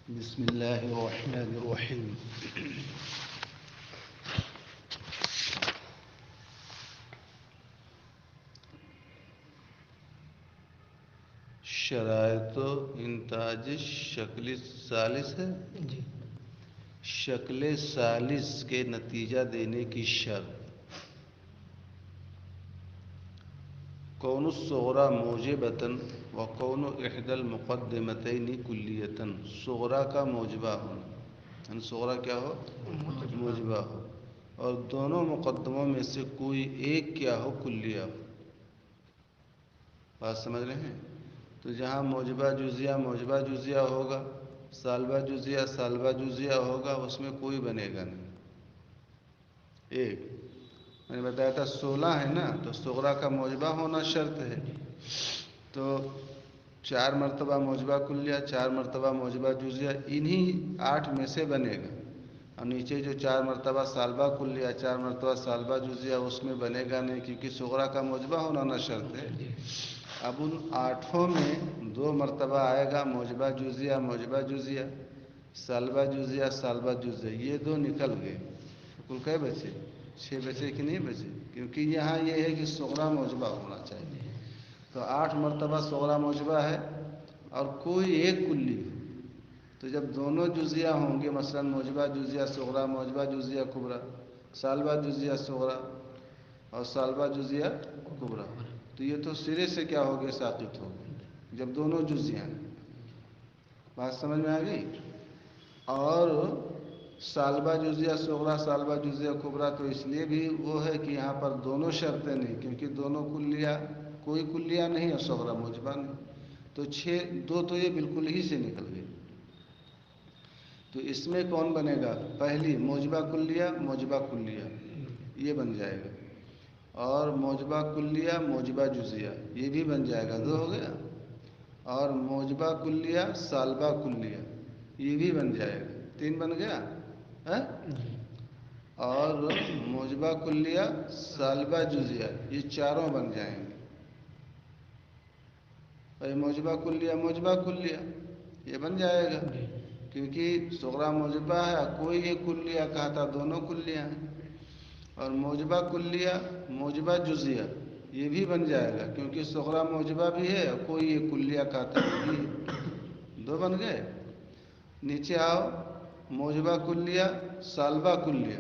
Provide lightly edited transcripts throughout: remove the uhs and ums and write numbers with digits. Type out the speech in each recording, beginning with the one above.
بسم الله الرحمن الرحيم. شرائط انتاج شکل ثالث ہے. جی شکل ثالث کے نتیجہ دینے کی شرط کون الصغرى موجبتاً و کون احدى المقدمتین کلیتاً. صغرا کا موجبہ ہونا، یعنی صغرا کیا ہو؟ موجبہ ہو، اور دونوں مقدموں میں سے کوئی ایک کیا ہو؟ کلیہ ہو. بات سمجھ رہے ہیں؟ تو جہاں موجبہ جزیہ ہوگا، سالبہ جزیہ ہوگا، اس میں کوئی بنے گا نہیں. ایک میں نے بتایا تھا 16 ہے نا، تو صغرا کا موجبہ ہونا شرط ہے. تو 4 مرتبہ موجبہ کلیہ، 4 مرتبہ موجبہ جزیہ، انہی 8 میں سے بنے گا. اور نیچے جو 4 مرتبہ سالبہ کلیہ، 4 مرتبہ سالبہ جزیہ، اس میں بنے گا نہیں، کیونکہ صغرا کا موجبہ ہونا نہ شرط ہے. اب ان 8 میں 2 مرتبہ آئے گا موجبہ جزیہ، سالبہ جزیہ، یہ 2 نکل گئے. کل کئے بچے؟ 6 بچے کہ نہیں بچے؟ کیونکہ یہاں یہ ہے کہ صغرا موجبہ ہونا چاہیے. تو 8 مرتبہ صغرا موجبہ ہے اور کوئی ایک کلی. تو جب دونوں جزیہ ہوں گے، مثلا موجبہ جزیہ صغرا، موجبہ جزیہ کبریٰ، سالبہ جزیہ صغرا اور سالبہ جزیہ کبریٰ، تو یہ تو سرے سے کیا ہو گیا؟ ساقط ہو گئے جب دونوں جزیہ ہیں. بات سمجھ میں آ گئی؟ اور سالبہ جزیہ صغرا، سالبہ جزیہ کبریٰ، تو اس لیے بھی وہ ہے کہ یہاں پر دونوں شرطیں نہیں، کیونکہ دونوں کلیہ، کوئی کلیہ نہیں اور صغرا موجبہ نہیں. تو 2 تو یہ بالکل ہی سے نکل گئے. تو اس میں کون بنے گا؟ پہلی موجبہ کلیہ یہ بن جائے گا، اور موجبہ کلیہ موجبہ جزیہ یہ بھی بن جائے گا، 2 ہو گیا. اور موجبہ کلیہ سالبہ کلیہ یہ بھی بن جائے گا، 3 بن گیا. اور موجبہ کلیہ سالبہ جزیہ یہ 4 بن جائیں گے. موجبہ کلیہ یہ بن جائے گا، کیونکہ صغرا موجبہ ہے، کوئی ایک کلیہ کہا تھا، دونوں کلیہ ہیں. اور موجبہ کلیہ موجبہ جزیہ یہ بھی بن جائے گا، کیونکہ صغرا موجبہ بھی ہے اور کوئی ایک کلیہ کہا تھا، وہ بھی ہے. 2 بن گئے. نیچے آؤ، موجبہ کلیہ سالبہ کلیہ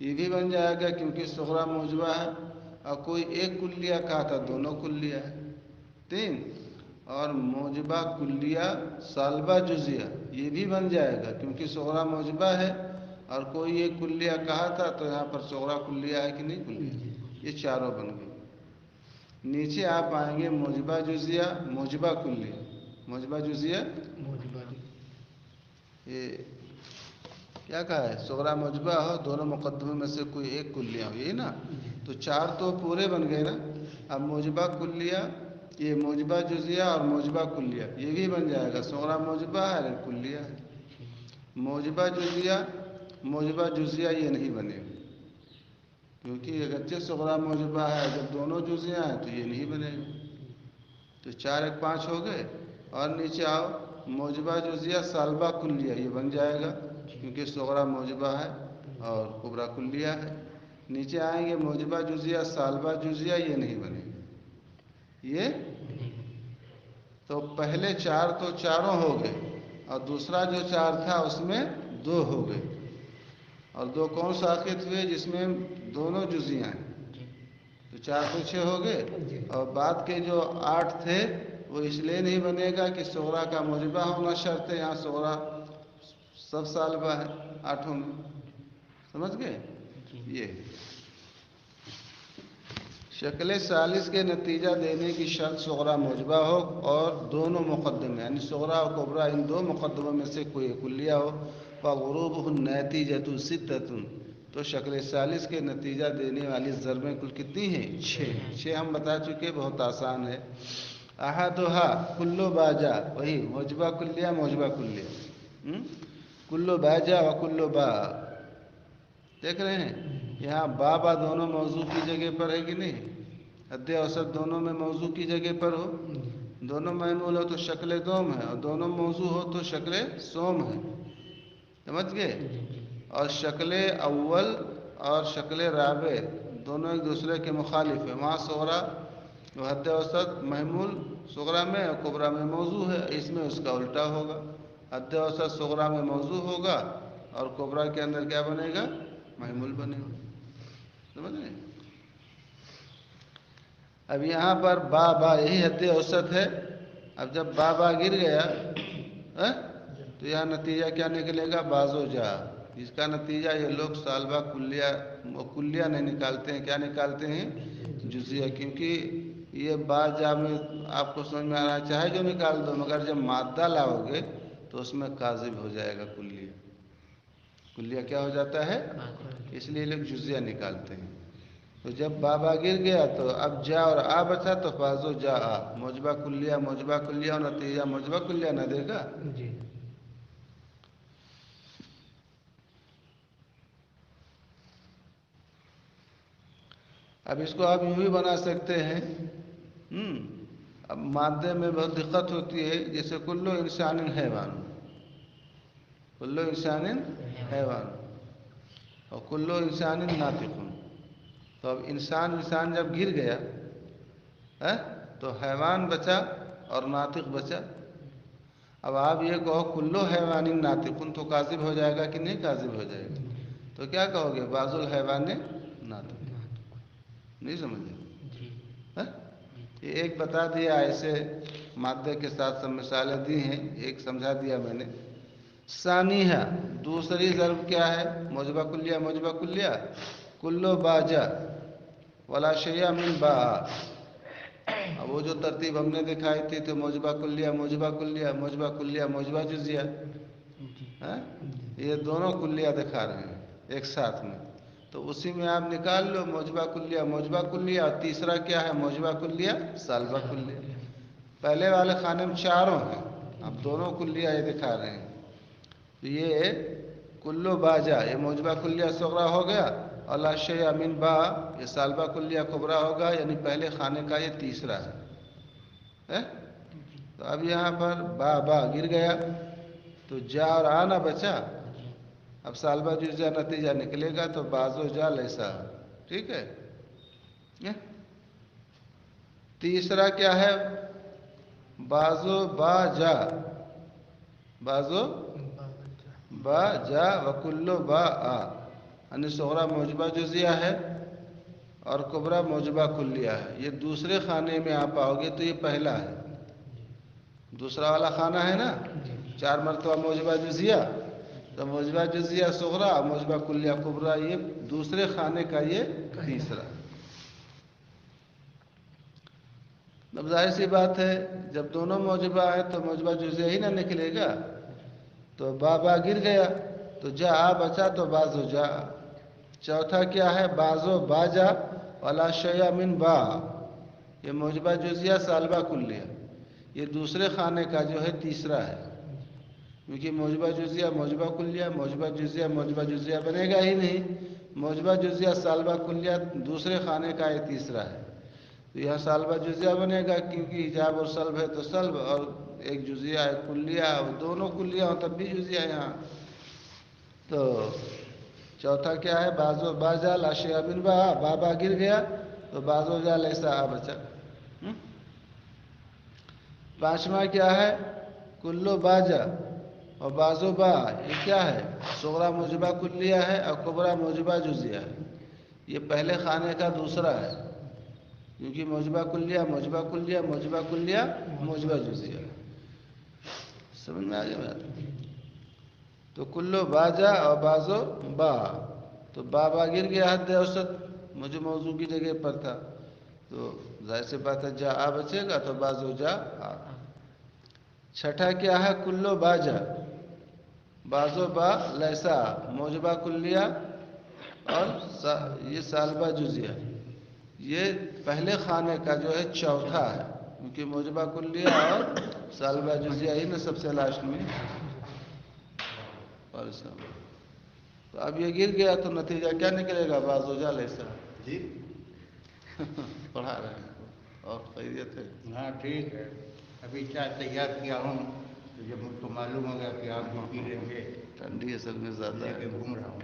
یہ بھی بن جائے گا، کیونکہ صغرا موجبہ ہے اور کوئی ایک کلیہ کہا تھا، دونوں کلیہ ہے. 3. اور موجبہ کلیہ سالبہ جزیہ یہ بھی بن جائے گا، کیونکہ صغرا موجبہ ہے اور کوئی ایک کلیہ کہا تھا، تو یہاں پر صغرا کلیہ ہے کہ نہیں کلیہ. یہ 4 بن گئے. نیچے آپ آئیں گے موجبہ جزیہ موجبہ کلیہ، موجبہ جزیہ یہ کیا کہا ہے؟ صغرا موجبہ ہو، دونوں مقدموں میں سے کوئی ایک کلیہ ہو، یہی نا. تو 4 تو پورے بن گئے نا. اب موجبہ کلیہ یہ موجبہ جزیہ اور موجبہ کلیہ یہ بھی بن جائے گا، صغرا موجبہ ہے اور کلیہ ہے. موجبہ جزیہ یہ نہیں بنے گا، کیونکہ اگرچہ صغرا موجبہ ہے، جب دونوں جزیہ ہیں تو یہ نہیں بنے گا. تو 4 1 5 ہو گئے. اور نیچے آؤ، موجبہ جزیہ سالبہ کلیہ یہ بن جائے گا، کیونکہ صغرا موجبہ ہے اور کبریٰ کلیہ ہے. نیچے آئیں گے موجبہ جزیہ سالبہ جزیہ یہ نہیں بنے گا. یہ تو پہلے 4 تو 4 ہو گئے، اور دوسرا جو 4 تھا اس میں 2 ہو گئے. اور 2 کون ساقط ہوئے؟ جس میں دونوں جزیاں ہیں. تو 4 تو 6 ہو گئے. اور بعد کے جو 8 تھے وہ اس لیے نہیں بنے گا کہ صغرا کا موجبہ ہونا شرط ہے. یہاں صغرا سب سالبہ ہے 8 میں. سمجھ گئے؟ یہ شکل ثالث کے نتیجہ دینے کی شرط صغرا موجبہ ہو اور دونوں مقدمے، یعنی صغرا اور کبریٰ ان 2 مقدموں میں سے کوئی کلیہ ہو. فغروبہ النتیجۃ 6. تو شکل ثالث کے نتیجہ دینے والی ضربیں کل کتنی ہیں؟ 6 ہم بتا چکے، بہت آسان ہے. احدھا کل باجا، وہی موجبہ کلیہ کل باجا و کل با. دیکھ رہے ہیں یہاں با دونوں موضوع کی جگہ پر ہے کہ نہیں؟ حد اوسط دونوں میں موضوع کی جگہ پر ہو. دونوں محمول ہو تو شکل دوم ہے، اور دونوں موضوع ہو تو شکل سوم ہے. سمجھ گئے؟ اور شکل اول اور شکل رابع دونوں ایک دوسرے کے مخالف ہیں. وہاں صغرا حد اوسط محمول صغرا میں اور کبرا میں موضوع ہے، اس میں اس کا الٹا ہوگا. حد اوسط صغرا میں موضوع ہوگا اور کبرا کے اندر کیا بنے گا؟ محمول بنے گا. سمجھ گئے؟ اب یہاں پر با با یہی حد اوسط ہے. اب جب با با گر گیا تو یہاں نتیجہ کیا نکلے گا؟ بازو جا. جس کا نتیجہ یہ لوگ سالبہ کلیہ نہیں نکالتے ہیں. کیا نکالتے ہیں؟ جزیہ. کیونکہ یہ با جا میں آپ کو سمجھ میں آنا چاہے جو نکال دو، مگر جب مادہ لاؤ گے تو اس میں کاذب ہو جائے گا کلیہ. کلیہ کیا ہو جاتا ہے؟ اس لیے لوگ جزیہ نکالتے ہیں. تو جب بابا گر گیا تو اب جا اور آ بچا تو بازو جا آ. موجبہ کلیہ اور نتیجہ موجبہ کلیہ نہ دے گا. اب اس کو آپ یوں بھی بنا سکتے ہیں. اب مادے میں بہت دقت ہوتی ہے. جیسے کلو انسان حیوان، کلو انسان حیوان اور کلو انسان ناطق. تو اب انسان جب گر گیا تو حیوان بچا اور ناطق بچا. اب آپ یہ کہو کلو حیوان ناطق تو کاذب ہو جائے گا کہ نہیں کاذب ہو جائے گا؟ تو کیا کہو گے؟ بعض الحیوان ناطق. نہیں سمجھے؟ یہ ایک بتا دیا، ایسے مادے کے ساتھ سب مثالیں دی ہیں. ایک سمجھا دیا میں نے. ثانیہ دوسری ضرب کیا ہے؟ موجبہ کلیہ کلو باجا ولا شیء من با. اب وہ جو ترتیب ہم نے دکھائی تھی تو موجبہ کلیہ موجبہ جزیہ. یہ دونوں کلیہ دکھا رہے ہیں ایک ساتھ میں. تو اسی میں آپ نکال لو موجبہ کلیہ اور تیسرا کیا ہے؟ موجبہ کلیہ سالبہ کلیہ. پہلے والے خانے میں چاروں ہیں، اب دونوں کلیہ یہ دکھا رہے ہیں. تو یہ کلو باجا یہ موجبہ کلیہ صغرا ہو گیا، اور لا شیء من با یہ سالبہ کلیہ کبرا ہوگا. یعنی پہلے خانے کا یہ تیسرا ہے. تو اب یہاں پر با گر گیا تو جا اور آ نہ بچا. اب سالبہ جزیہ نتیجہ نکلے گا تو بازو جا لیسا. ٹھیک ہے؟ تیسرا کیا ہے؟ بازو با جا وکلو با آ. یعنی صغرا موجبہ جزیہ ہے اور کبرا موجبہ کلیہ ہے. یہ دوسرے خانے میں آپ آؤ گے تو یہ پہلا ہے. دوسرا والا خانہ ہے نا، 4 مرتبہ موجبہ جزیہ. تو موجبہ جزیہ صغرا موجبہ کلیہ کبرا یہ دوسرے خانے کا یہ تیسرا. اب ظاہر سی بات ہے جب دونوں موجبہ ہیں تو موجبہ جزیہ ہی نہ نکلے گا. تو با گر گیا تو جا آ بچا تو بازو جا. چوتھا کیا ہے؟ بازو باجا ولا شیء من با. یہ موجبہ جزیہ سالبہ کلیہ یہ دوسرے خانے کا جو ہے تیسرا ہے. کیونکہ موجبہ جزیہ موجبہ جزیہ بنے گا ہی نہیں. موجبہ جزیہ سالبہ کلیہ دوسرے خانے کا یہ تیسرا ہے. تو یہاں سالبہ جزیہ بنے گا کیونکہ ایجاب اور سلب ہے تو سلب، اور ایک جزیہ ہے کلیہ، اور دونوں کلیہ ہوں تب بھی جزیہ ہے یہاں. تو چوتھا کیا ہے؟ بازو باجا لا شیء من با گر گیا تو بازو جا لیسا آ بچا. پانچواں کیا ہے؟ کلو باجا اور بازو با. یہ کیا ہے؟ صغرا موجبہ کلیہ ہے اور کبرا موجبہ جزیہ ہے. یہ پہلے خانے کا دوسرا ہے کیونکہ موجبہ کلیہ موجبہ جزیہ. سمجھ میں آ گیا بات؟ تو کلو باجا اور بازو با. تو با گر گیا حد اوسط مجھے موضوع کی جگہ پر تھا. تو ظاہر سی بات ہے جا آ بچے گا تو بازو جا آ. چھٹا کیا ہے؟ کلو باجا بازو با لیسا موجبہ کلیہ اور یہ سالبہ جزیہ. یہ پہلے خانے کا جو ہے چوتھا ہے کیونکہ موجبہ کلیہ اور سالبہ جزیہ ہی نا سب سے لاسٹ میں. تو اب یہ گر گیا تو نتیجہ کیا نکلے گا؟ بازو جا لیسا. پڑھا رہے ہیں اور خیریت ہے؟ ہاں ٹھیک ہے. ابھی چائے تیار کیا ہوں تو جب مجھ کو معلوم ہو گیا کہ آپ بھی پی لیں گے ٹھنڈی اصل میں زیادہ لے ہے، کے گھوم رہا ہوں.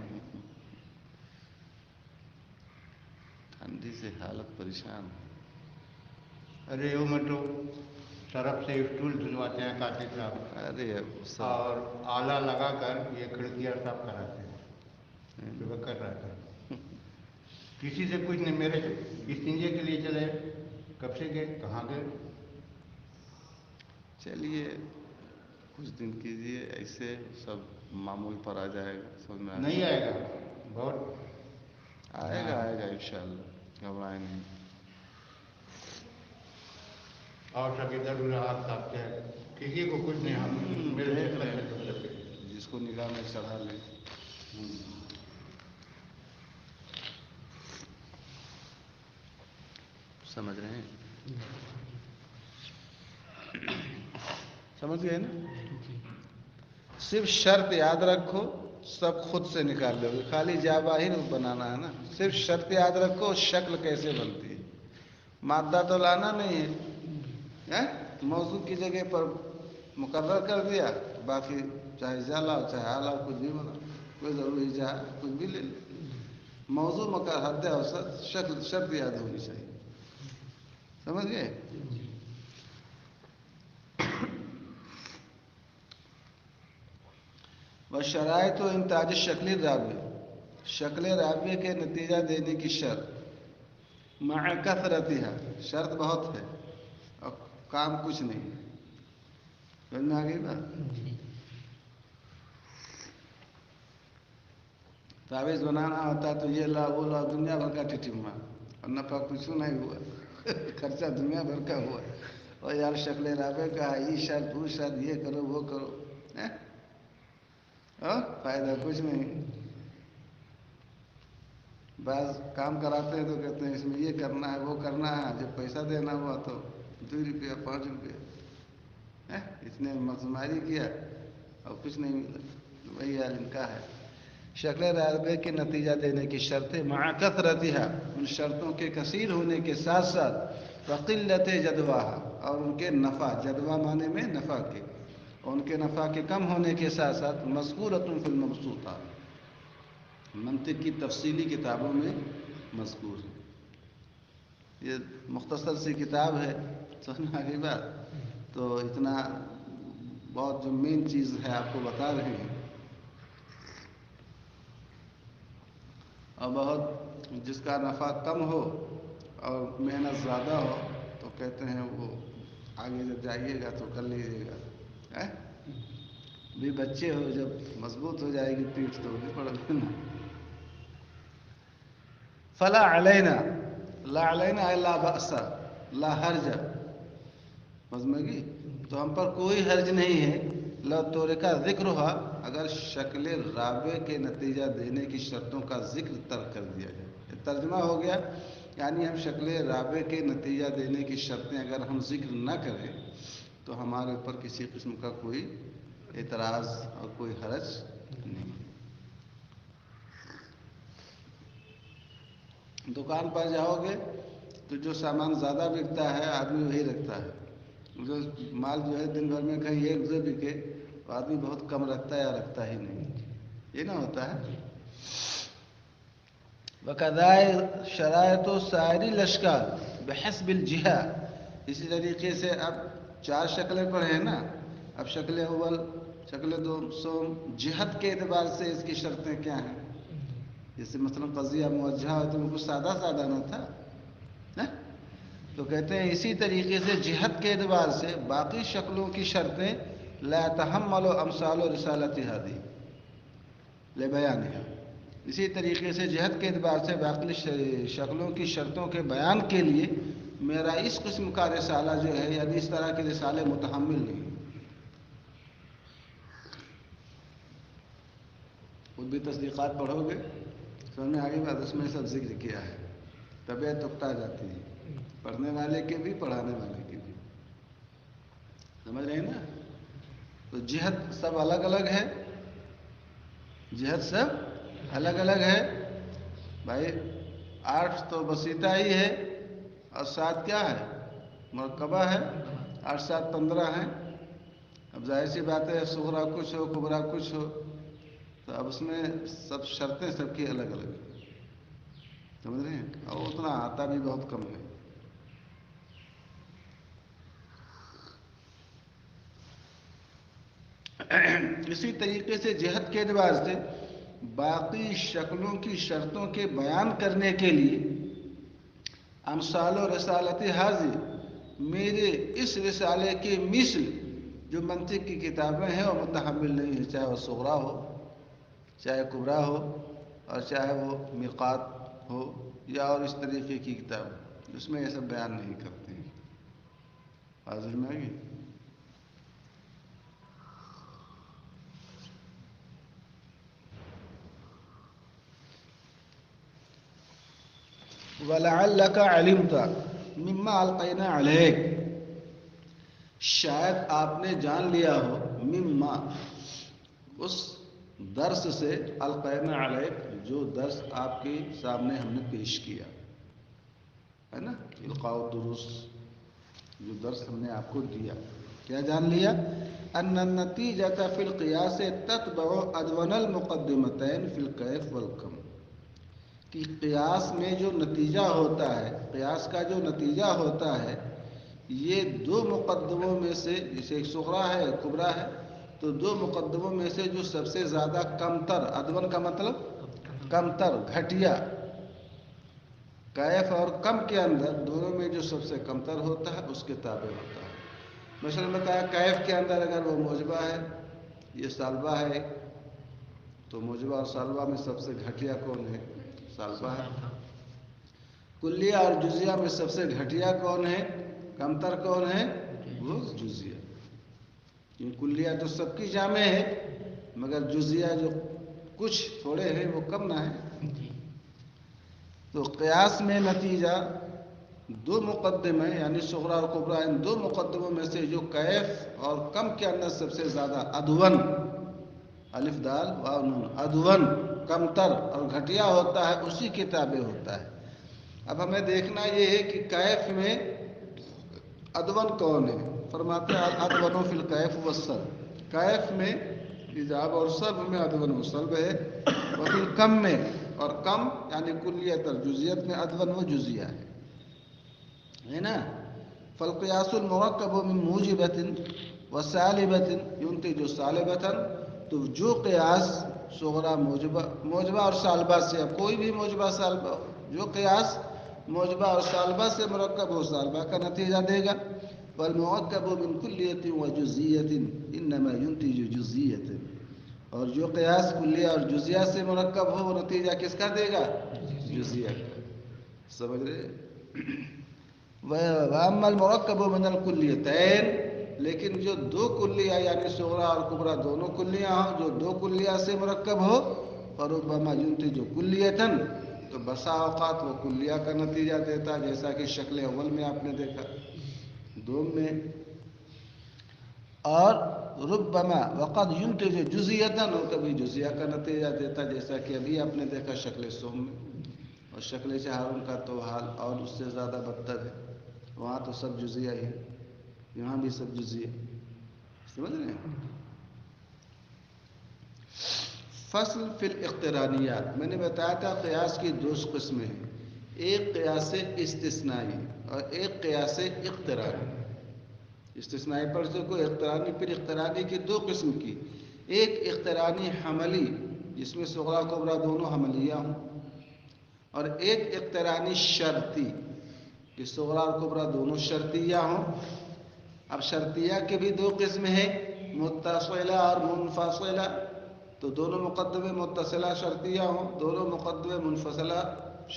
ٹھنڈی سے حالت پریشان. ارے وہ میں تو سرف سے اسٹول دھلواتے ہیں کاتد صاحب ارے سب اور آلہ لگا کر یہ کھڑکیاں صاف کراتے ہیں. صبح کر رہا تھا کسی سے کچھ نہیں، میرے استنجے کے لیے چلے کب سے گئے کہاں گئے. چلیے کچھ دن کیجیے ایسے سب معمول پر آ جائے گا، سمجھ میں آ نہیں جائے آئے گا بہت. آئے ہاں گا آئے گا انشاءاللہ، گھبرائیں نہیں. اور سب ادھر ادھر ہاتھ کاپتے ہیں، کسی کو کچھ نہیں، ہم میرے دیکھ چکر لیں میں تو سب. جس کو نگاہ میں چڑھا لیں. سمجھ رہے ہیں؟ سمجھ گئے نا؟ صرف شرط یاد رکھو، سب خود سے نکال لو گے، خالی جا باہر بنانا ہے نا. صرف شرط یاد رکھو شکل کیسے بنتی ہے، مادہ تو لانا نہیں ہے. موضوع کی جگہ پر مقرر کر دیا، باقی چاہے جا لاؤ چاہے آ لاؤ، کچھ بھی بنا، کوئی ضروری جا کچھ بھی لے لو. موضوع مقرر حد اوسط شکل شرط یاد ہونی چاہیے. سمجھ گئے؟ شرائط و انتاج شکلی رابع، شکل رابع کے نتیجہ دینے کی شرط. مع کثرتها، شرط بہت ہے اور کام کچھ نہیں. سمجھ میں آ گئی بات؟ تعویذ بنانا ہوتا تو یہ لا وہ لا، دنیا بھر کا ٹٹیما، اور نفع کچھ نہیں ہوا. خرچہ دنیا بھر کا ہوا. اور یار شکل رابع کا ہے، یہ شرط وہ شرط، یہ کرو وہ کرو، فائدہ کچھ نہیں. بعض کام کراتے ہیں تو کہتے ہیں اس میں یہ کرنا ہے وہ کرنا ہے، جب پیسہ دینا ہوا تو 2 روپیہ 5 روپیہ، اتنے مزماری کیا اور کچھ نہیں ملا. وہی حال ان کا ہے. شکل رابع کے نتیجہ دینے کی شرطیں مع کثرتها، ان شرطوں کے کثیر ہونے کے ساتھ ساتھ وقلت جدواها، اور ان کے نفع، جدوا معنی میں نفع کے، ان کے نفع کے کم ہونے کے ساتھ ساتھ مذکورۃ فی المبسوطات، منطق کی تفصیلی کتابوں میں مذکور ہے. یہ مختصر سی کتاب ہے، سمجھ میں آ گئی بات؟ تو اتنا بہت جو مین چیز ہے آپ کو بتا رہے ہیں. اور بہت جس کا نفع کم ہو اور محنت زیادہ ہو تو کہتے ہیں وہ آگے جب جائیے گا تو کر لیجیے گا. بھی بچے ہو جب مضبوط ہو جائے گی پیٹھ تو بھی پڑ لینا. فلا علینا، لا علینا لا بأس، لا حرج. مضمگی تو ہم پر کوئی حرج نہیں ہے. لا تورے کا ذکر ہوا، اگر شکل رابع کے نتیجہ دینے کی شرطوں کا ذکر ترک کر دیا جائے. ترجمہ ہو گیا، یعنی ہم شکل رابع کے نتیجہ دینے کی شرطیں اگر ہم ذکر نہ کریں تو ہمارے اوپر کسی قسم کا کوئی اعتراض اور کوئی حرج نہیں. دکان پر جاؤ گے تو جو سامان زیادہ بکتا ہے آدمی وہی رکھتا ہے. جو مال جو ہے دن بھر میں کہیں ایک دو بکے تو آدمی بہت کم رکھتا ہے یا رکھتا ہی نہیں. یہ نہ ہوتا ہے. وَكَذَا شرائط سائری الاشکال بحسب الجہة، اسی طریقے سے اب 4 شکلیں پڑھے ہیں نا. اب شکل اول، شکل دوم جہت کے اعتبار سے اس کی شرطیں کیا ہیں. جیسے مثلا قضیہ موجہ ہو تو ان کو سادہ سادہ نہ تھا، تو کہتے ہیں اسی طریقے سے جہت کے اعتبار سے باقی شکلوں کی شرطیں لا تحمل امثال و رسالت ہادی لبیانها. اسی طریقے سے جہت کے اعتبار سے باقی شکلوں کی شرطوں کے بیان کے لیے میرا اس قسم کا رسالہ جو ہے، یعنی اس طرح کے رسالے متحمل نہیں. خود بھی تصدیقات پڑھو گے سمجھ میں آگے بات، اس میں سب ذکر کیا ہے. طبیعت اکتا جاتی ہے، پڑھنے والے کے بھی پڑھانے والے کے بھی. سمجھ رہے ہیں نا؟ تو جہت سب الگ الگ ہے، جہت سب الگ الگ ہے. بھائی 8 تو بسیطہ ہی ہے اور 7 کیا ہے، مرکبہ ہے. 8 7 15 ہیں. اب ظاہر سی بات ہے صغرا کچھ ہو کبرا کچھ ہو تو اب اس میں سب شرطیں سب کی الگ الگ ہیں. سمجھ رہے ہیں؟ اور اتنا آتا بھی بہت کم ہے. اسی طریقے سے جہت کے اعتبار سے باقی شکلوں کی شرطوں کے بیان کرنے کے لیے امثال و رسالت حاضر میرے اس رسالے کے مثل جو منطق کی کتابیں ہیں وہ متحمل نہیں ہے، چاہے وہ صغرا ہو چاہے کبرا ہو اور چاہے وہ میقات ہو یا اور اس طریقے کی کتاب، اس میں یہ سب بیان نہیں کرتے ہیں. حاضر میں آئیے. وَلَعَلَّكَ عَلِمْتَ مِمَّا أَلْقَيْنَا عَلَيْكَ، شاید آپ نے جان لیا ہو مما اس درس سے، القینا علیک جو درس آپ کے سامنے ہم نے پیش کیا ہے نا، القاء الدروس جو درس ہم نے آپ کو دیا. کیا جان لیا؟ ان النتیجۃ فی القیاس تتبع ادون المقدمتین فی الکیف والکم، کہ قیاس میں جو نتیجہ ہوتا ہے، قیاس کا جو نتیجہ ہوتا ہے یہ دو مقدموں میں سے، جیسے ایک صغرا ہے ایک کبرا ہے، تو دو مقدموں میں سے جو سب سے زیادہ کمتر، ادون کا مطلب کمتر، گھٹیا، کیف اور کم کے اندر دونوں میں جو سب سے کمتر ہوتا ہے اس کے تابع ہوتا ہے. مثلا بتایا کیف کے اندر اگر وہ موجبہ ہے، یہ سالبہ ہے، تو موجبہ اور سالبہ میں سب سے گھٹیا کون ہے؟ سالبہ ہے. کلیہ اور جزیہ میں سب سے گھٹیا کون ہے؟ کمتر کون ہے؟ وہ جزیہ. کیونکہ کلیہ تو سب کی جامع ہے مگر جزیہ جو کچھ تھوڑے ہیں وہ کم نہ ہے. تو قیاس میں نتیجہ دو مقدمے یعنی صغرا اور کبرا، ان دو مقدموں میں سے جو کیف اور کم کے اندر سب سے زیادہ ادون، الف دال واو نون، ادون کمتر اور گھٹیا ہوتا ہے اسی کے تابع ہوتا ہے. اب ہمیں دیکھنا یہ ہے کہ کیف میں ادون کون ہے. فرماتے ہیں ادون فی الکیف والسلب، کیف میں ایجاب اور سلب میں ادون و سلب ہے. وفی الکم میں، اور کم یعنی کلیت اور جزیت میں ادون و جزیہ ہے نا. فالقیاس المرکب من موجبۃ وسالبۃ ينتج سالبۃ، تو جو قیاس صغرا موجبہ اور سالبہ سے، اب کوئی بھی موجبہ سالبہ جو قیاس موجبہ اور سالبہ سے مرکب ہو سالبہ کا نتیجہ دے گا. والمرکب من کلیۃ وجزیۃ انما ينتج جزیۃ، اور جو قیاس کلیہ اور جزیہ سے مرکب ہو وہ نتیجہ کس کا دے گا؟ جزیہ کا. سمجھ رہے؟ واما المرکب من الکلیتین، لیکن جو دو کلیہ یعنی صغرا اور کبرا دونوں کلیہ ہوں، جو دو کلیہ سے مرکب ہو، فربما ينتج کلیۃ، تو بسا اوقات وہ کلیہ کا نتیجہ دیتا، جیسا کہ شکل اول میں آپ نے دیکھا، دوم میں. اور ربما وقد ينتج جزیۃ، اور کبھی جزیہ کا نتیجہ دیتا، جیسا کہ ابھی آپ نے دیکھا شکل سوم میں. اور شکل چہارم کا تو حال اور اس سے زیادہ بدتر ہے، وہاں تو سب جزیہ ہی، یہاں بھی سب جزیہ. سمجھ رہے ہیں؟ فصل فی الاقترانیات، میں نے بتایا تھا قیاس کی دو قسمیں ہیں، ایک قیاس استثنائی اور ایک قیاس اقترانی. استثنائی پر سے کوئی اقترانی، پھر اقترانی کی دو قسم کی، ایک اقترانی حملی جس میں صغرا کبرا دونوں حملیہ ہوں، اور ایک اقترانی شرطی کہ صغرا اور کبرا دونوں شرطیہ ہوں. اب شرطیہ کے بھی دو قسم ہیں، متصلہ اور منفصلہ. تو دونوں مقدمے متصلہ شرطیہ ہوں، دونوں مقدمے منفصلہ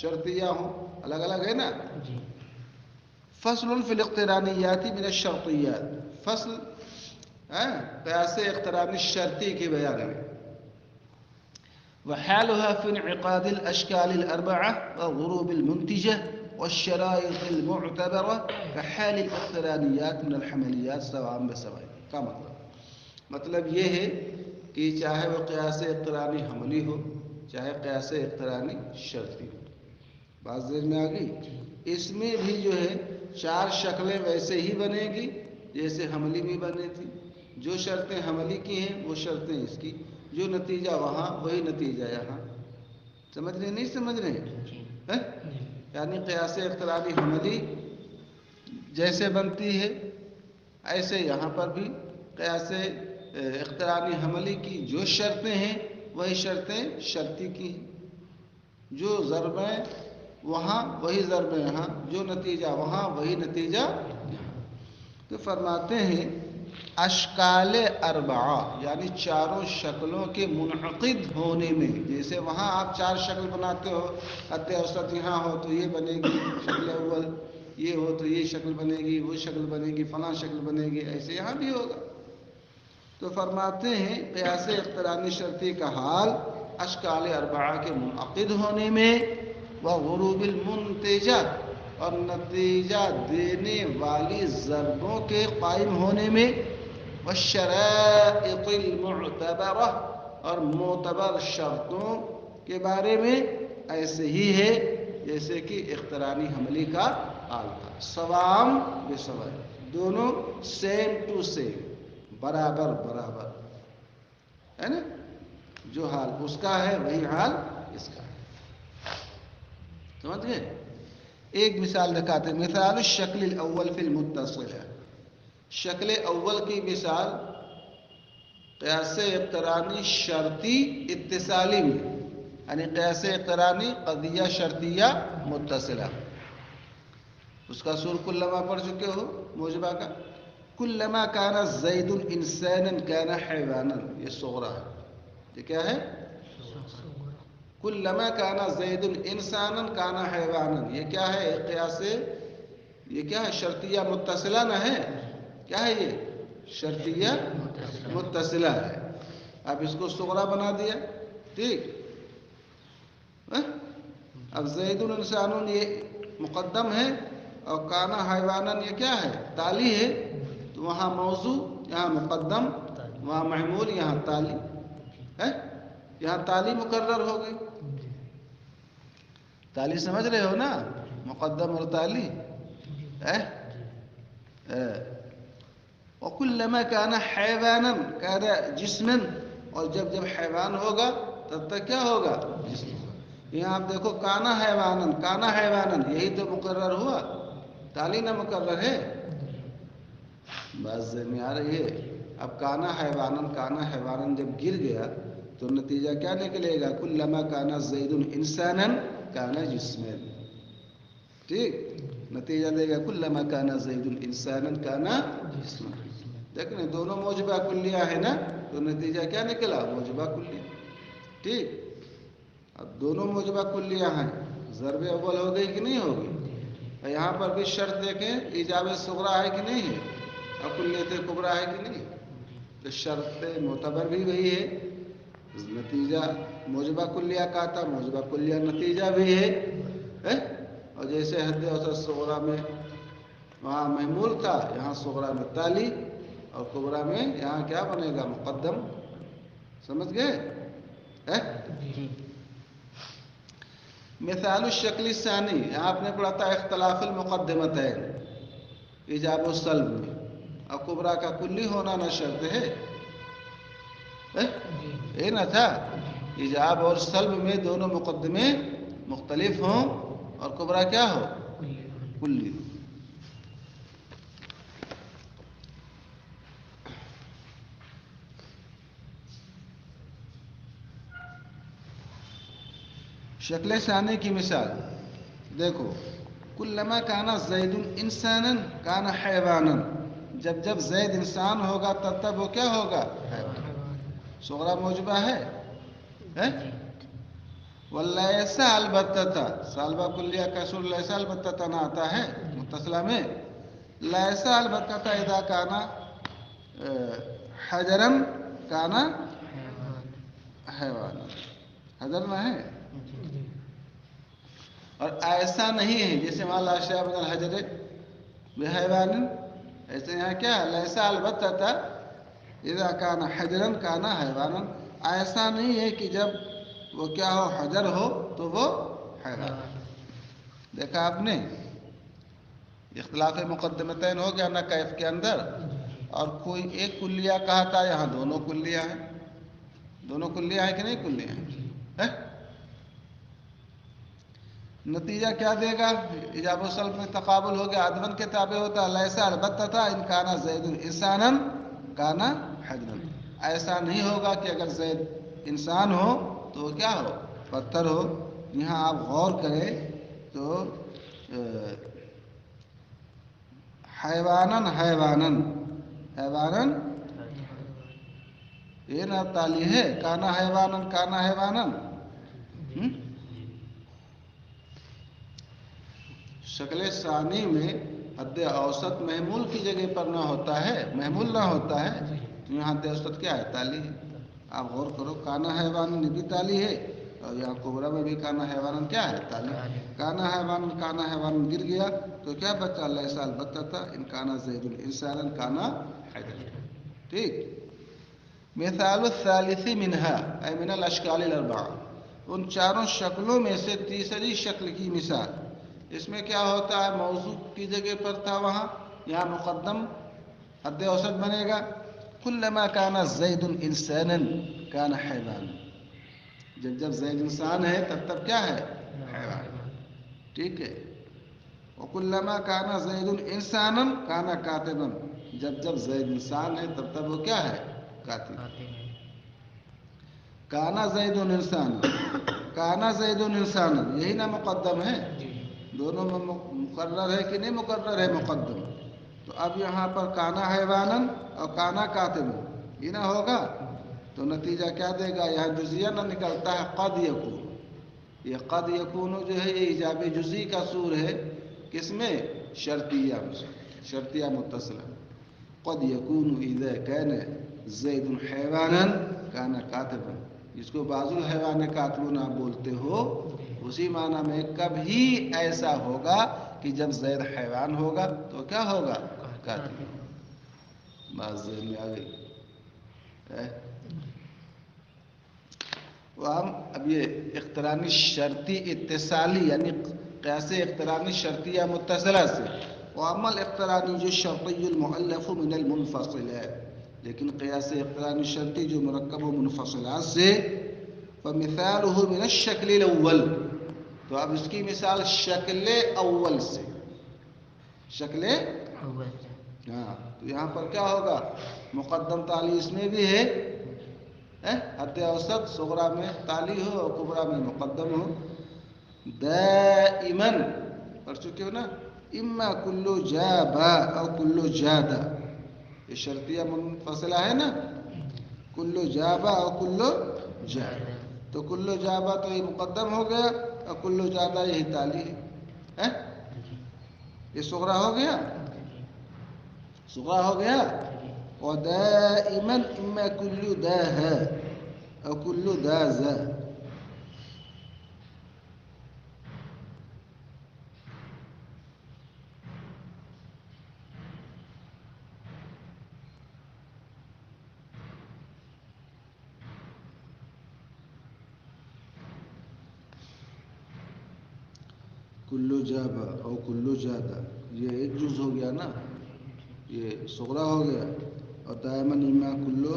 شرطیہ ہوں، الگ الگ ہے نا. فصل فی الاقترانیات من الشرطیات، فصل قیاس اقترانی شرطی کے بیان میں. وحالها في انعقاد الاشكال الاربعه وغروب المنتجه والشرائط المعتبره كحال الاقترانيات من الحمليات سواء بسواء. کا مطلب یہ ہے کہ چاہے وہ قیاس اقترانی حملی ہو چاہے قیاس اقترانی شرطی ہو. بات ذہن میں آ گئی؟ اس میں بھی جو ہے چار شکلیں ویسے ہی بنے گی جیسے حملی میں بنی تھی. جو شرطیں حملی کی ہیں وہ شرطیں اس کی، جو نتیجہ وہاں وہی نتیجہ یہاں. سمجھ رہے نہیں سمجھ رہے ہیں؟ یعنی قیاس اقترانی حملی جیسے بنتی ہے ایسے یہاں پر بھی قیاس اقترانی حملی کی جو شرطیں ہیں وہی شرطیں شرطی کی ہیں. جو ضربیں وہاں وہی ضربیں یہاں، جو نتیجہ وہاں وہی نتیجہ یہاں. تو فرماتے ہیں اشکال اربعہ یعنی چاروں شکلوں کے منعقد ہونے میں، جیسے وہاں آپ 4 شکل بناتے ہو، حد اوسط یہاں ہو تو یہ بنے گی شکل اول، یہ ہو تو یہ شکل بنے گی، وہ شکل بنے گی، فلاں شکل بنے گی، ایسے یہاں بھی ہوگا. تو فرماتے ہیں قیاس اقترانی شرطی کا حال اشکال اربعہ کے منعقد ہونے میں، وغروب المنتجہ اور نتیجہ دینے والی ضربوں کے قائم ہونے میں، والشرائط المعتبرہ اور معتبر شرطوں کے بارے میں ایسے ہی ہے جیسے کہ اقترانی حملی کا حال تھا. سوام بے سوائے، دونوں سیم ٹو سیم، برابر برابر ہے نا. جو حال اس کا ہے وہی حال اس کا ہے. سمجھ گئے؟ ایک مثال دکھاتے ہیں. مثال الشکل الاول فی المتصلہ، شکل اول کی مثال قیاس اقترانی شرطی اتصالی میں، یعنی قیاس اقترانی قضیہ شرطیہ متصلہ. اس کا سور کلما پڑھ چکے ہو موجبہ کا. کلما کان زید انسانا کان حیوانا، یہ صغرا ہے. یہ کیا ہے؟ کلما کان زید انسانا کان حیوانا، یہ کیا ہے؟ قیاس، یہ کیا ہے؟ شرطیہ متصلہ نہ ہے. کیا ہے یہ؟ شرطیہ متصلہ ہے. اب اس کو صغرا بنا دیا. ٹھیک. اب زید انسان یہ مقدم ہے اور کانا حیوانن یہ کیا ہے؟ تالی ہے. تو وہاں موضوع، یہاں مقدم، وہاں محمول، یہاں تالی ہے. یہاں تالی مقرر ہو گئی. تالی سمجھ رہے ہو نا؟ مقدم اور تالی ہے. وَكُلَّمَا كَانَ حَيْوَانًا كَانَ جِسْمًا، اور جب جب حیوان ہوگا تب تک کیا ہوگا؟ جسم ہوگا. یہاں آپ دیکھو کانا حیوانن، کانا حیوانن، یہی تو مقرر ہوا، تالی نہ مقرر ہے. بات ذہن میں آ رہی ہے؟ اب کانا حیوانن، کانا حیوانن جب گر گیا تو نتیجہ کیا نکلے گا؟ کلما کانا زید انسانا کانا جسما. ٹھیک. نتیجہ دے گا کلما کانا زید انسانا کانا جسما. دیکھیں دونوں موجبہ کلیہ ہے نا، تو نتیجہ کیا نکلا؟ موجبہ کلیہ. ٹھیک. اب دونوں موجبہ کلیہ ہیں، ضرب اول ہو گئی کہ نہیں ہوگی؟ یہاں پر بھی شرط دیکھیں ایجاب صغرا ہے کہ نہیں ہے، اور کلیت کبریٰ ہے کہ نہیں. تو شرط معتبر بھی وہی ہے، نتیجہ موجبہ کلیہ کا تھا، موجبہ کلیہ نتیجہ بھی ہے. اور جیسے حد اوسط صغرا میں وہاں محمول تھا، یہاں صغرا میں تالی، اور کبریٰ میں یہاں کیا بنے گا؟ مقدم. سمجھ گئے؟ مثال الشکل الثانی، یہاں آپ نے پڑھا تھا اختلاف المقدمتین ایجاب و سلب میں، اور کبریٰ کا کلی ہونا نہ شرط ہے. یہ نہ تھا ایجاب اور سلب میں دونوں مقدمے مختلف ہوں اور کبریٰ کیا ہو؟ کلی. شکل ثانی کی مثال دیکھو. کلما کانا زید انسانا کانا حیوانا، جب جب زید انسان ہوگا تب تب وہ کیا ہوگا؟ حیوان. صغرا موجبہ ہے. ولیس البتہ، سالبہ کلیہ کا سر لیس البتہ نہ آتا ہے متصلہ میں. لیس البتہ اذا کانا حجرا کانا حیوانا. حجر نہ ہے. اور ایسا نہیں ہے جیسے مالا اشیاء من الحجر بحیوان، ایسے یہاں کیا ہے؟ لیسا البتہ اذا کان حجرا کان حیوانا. ایسا نہیں ہے کہ جب وہ کیا ہو؟ حجر ہو تو وہ حیوان. دیکھا آپ نے؟ اختلاف مقدمتین ہو گیا نا کیف کے اندر. اور کوئی ایک کلیہ کہا تھا، یہاں دونوں کلیہ ہیں. دونوں کلیہ ہیں کہ نہیں کلیہ ہیں؟ نتیجہ کیا دے گا؟ ایجاب و سلب میں تقابل ہو گیا، ادون کے تابع ہوتا ہے. لیسا البتہ تھا ان کانا زید انسانا کانا حجرا. ایسا نہیں ہوگا کہ اگر زید انسان ہو تو کیا ہو؟ پتھر ہو. یہاں آپ غور کریں تو حیوانن حیوانن حیوانن یہ نا تالی ہے، کانا حیوانن کانا حیوانن. شکل ثانی میں حد اوسط محمول کی جگہ پر نہ ہوتا ہے، محمول نہ ہوتا ہے، تو یہاں حد اوسط کیا ہے؟ تالی ہے. آپ غور کرو، کانا حیوانن بھی تالی ہے اور یہاں کبرا میں بھی کانا حیوانن کیا ہے؟ تالی. کانا حیوانن گر گیا تو کیا بچا؟ لیسا البتہ تھا ان کانا زید انسانا کانا حجرا. ٹھیک. مثال الثالث منہا اے من الاشکال الاربعہ، ان چاروں شکلوں میں سے تیسری شکل کی مثال. اس میں کیا ہوتا ہے؟ موضوع کی جگہ پر تھا وہاں، یہاں مقدم حد اوسط بنے گا. کلما کانا زید انسانا کانا حیوانا. جب زید انسان ہے تب کیا ہے؟ حیوان. ٹھیک ہے. وکلما کانا زید انسانا کانا کاتبا. جب زید انسان ہے تب وہ کیا ہے؟ کاتب. کانا زید انسان کانا زید انسان، یہی نا مقدم ہے. دونوں میں مقرر ہے کہ نہیں مقرر ہے؟ مقدم. تو اب یہاں پر کانا حیوانن اور کانا کاتب یہ نہ ہوگا تو نتیجہ کیا دے گا؟ یہاں جزیہ نہ نکلتا ہے قد یکون. یہ قد یکون جو ہے یہ ایجاب جزی کا سور ہے. کس میں؟ شرطیہ میں. شرطیہ متصلہ. قد یکون اذا کان زید حیوانا کانا کاتبا. جس کو بعض الحیوان کاتبون آپ بولتے ہو، اسی معنی میں کبھی ایسا ہوگا کہ جب زید حیوان ہوگا تو کیا ہوگا؟ کاتب. بات ذہن میں آ گئی. اب یہ اقترانی شرطی اتصالی یعنی قیاس اقترانی شرطیہ متصلہ سے. وعمل اقترانی جو شرطی المؤلف من المنفصل ہے، لیکن قیاس اقترانی شرطی جو مرکب و منفصلات سے. فمثاله من الشکل الاول، تو اب اس کی مثال شکل اول سے. شکل ہاں، تو یہاں پر کیا ہوگا؟ مقدم تالی اس میں بھی ہے، حد اوسط صغرا میں تالی ہو اور کبرا میں مقدم ہو. دائمن پڑھ چکے ہو نا؟ اما کلو جابا او کلو جادا. یہ شرطیہ منفصلہ ہے نا؟ کلو جابا او کلو جادا. تو کلو جابا تو یہ مقدم ہو گیا اور کلو جادا یہی تالی ہے. یہ صغرا ہو گیا، صغرا ہو گیا. ودائما اما کلو داہا او کلو دازا. کلو جابا او کلو جادا یہ ایک جز ہو گیا نا، یہ صغرا ہو گیا. اور دائماً اما کلو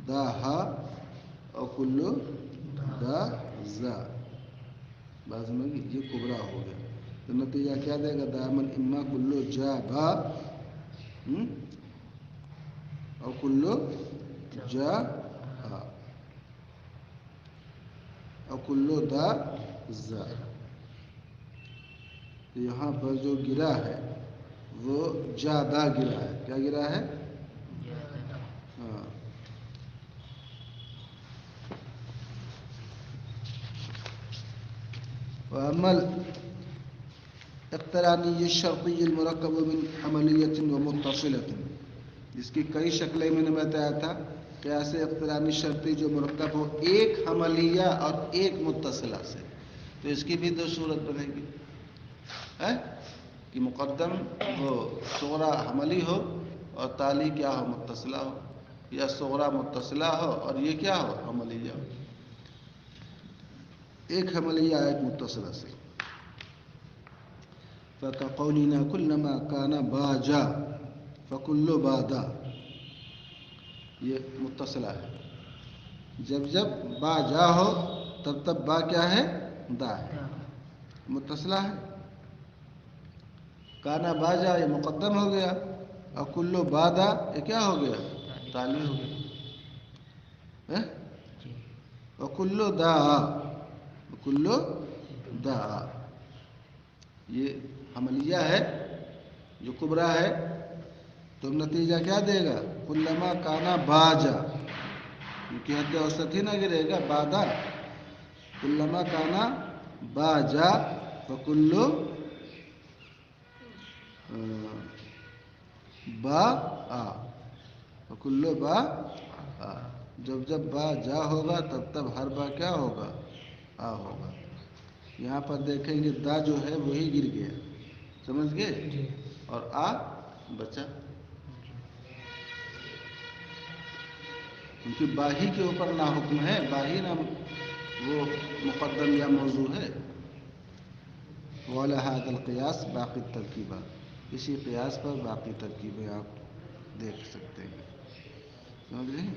داہا او کلو دازا. بعض میں یہ کبرا ہو گیا. تو نتیجہ کیا دے گا؟ دائماً اما کلو جابا او کلو جاہا او کلو دازا. یہاں پر جو گرا ہے وہ جادا گرا ہے. کیا گرا ہے؟ ہاں. وعمل اقترانی الشرطی المرکب من حملیت و متصلۃ، جس کی کئی شکلیں میں نے بتایا تھا. قیاس اقترانی شرطی جو مرکب ہو ایک حملیہ اور ایک متصلہ سے، تو اس کی بھی دو صورت بنے گی کہ مقدم وہ صغرا حملی ہو اور تالی کیا ہو؟ متصلہ ہو، یا صغرا متصلہ ہو اور یہ کیا ہو؟ حملیہ ہو. ایک حملیہ ایک متصلہ سے. فَكَقَوْلِنَا كُلَّمَا كَانَ بَاجَا فَكُلُّ بَادَا، یہ متصلہ ہے. جب جب با جا ہو تب تب با کیا ہے؟ دا ہے، متصلہ ہے. کانا باجا یہ مقدم ہو گیا، اور کلو بادا یہ کیا ہو گیا؟ تالی ہو گیا. اور کلو دا، کلو دا، یہ حملیہ ہے جو کبرا ہے، تو نتیجہ کیا دے گا؟ کلما کانا باجا، کیونکہ حد اوسط ہی نہ گرے گا بادا. کلما کانا باجا فکلو با آ، فکلو با آ. جب جب با جا ہوگا تب تب ہر با کیا ہوگا؟ آ ہوگا. یہاں پر دیکھیں گے دا جو ہے وہی گر گیا، سمجھ گئے، اور آ بچا، کیونکہ باہی کے اوپر نہ حکم ہے، باہی نہ وہ مقدم یا موضوع ہے. وَعَلَى هَذَا الْقِيَاسِ باقی الترکیبات، اسی قیاس پر باقی ترکیبیں آپ دیکھ سکتے ہیں. سمجھ گئے؟